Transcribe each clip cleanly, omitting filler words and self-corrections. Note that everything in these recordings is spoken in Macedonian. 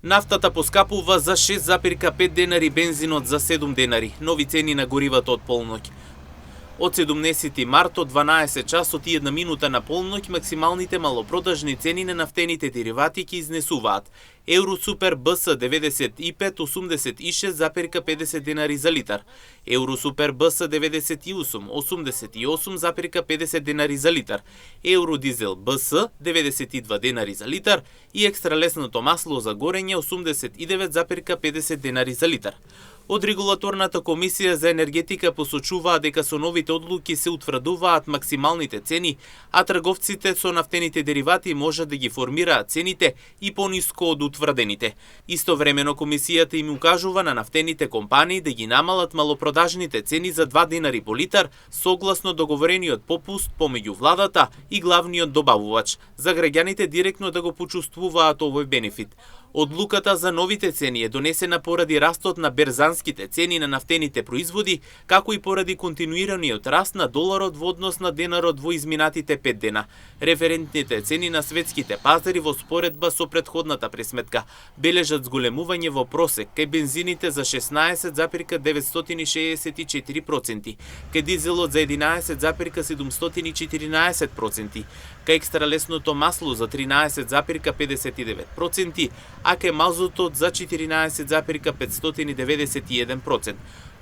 Нафтата поскапува за 6,5 денари, бензинот за 7 денари. Нови цени на горивата од полноќ. Од 17 март од 12 часот и 1 минута на полноќ максималните малопродажни цени на нафтените деривати ќе изнесуваат: Евросупер БС 95 86,50 денари за литар, Евросупер БС 98 88,50 денари за литар, Евродизел БС 92 денари за литар и екстралесното масло за горење 89,50 денари за литар. Од Регулаторната комисија за енергетика посочуваа дека со новите одлуки се утврдуваат максималните цени, а трговците со нафтените деривати можат да ги формираат цените и пониско од утврдените. Истовремено комисијата им укажува на нафтените компании да ги намалат малопродажните цени за 2 денари по литар согласно договорениот попуст помеѓу владата и главниот добавувач, за граѓаните директно да го почувствуваат овој бенефит. Одлуката за новите цени е донесена поради растот на берзанските цени на нафтените производи, како и поради континуираниот раст на доларот во однос на денарот во изминатите 5 дена. Референтните цени на светските пазари во споредба со претходната пресметка бележат зголемување во просек кај бензините за 16,964%, кај дизелот за 11,714%, кај екстралесното масло за 13,59%, а кај мазутот за 14,591%.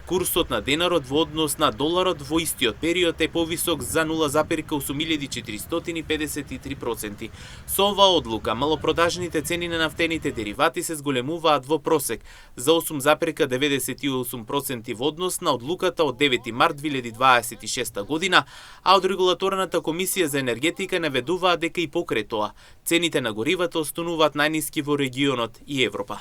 Курсот на денарот во однос на доларот во истиот период е повисок за 0,8453%. Со оваа одлука, малопродажните цени на нафтените деривати се зголемуваат во просек за 8,98% во однос на одлуката од 9 март 2026 година, а од Регулаторната комисија за енергетика наведуваат дека и покрај тоа, цените на горивата остануваат најниски во регионот и Европа.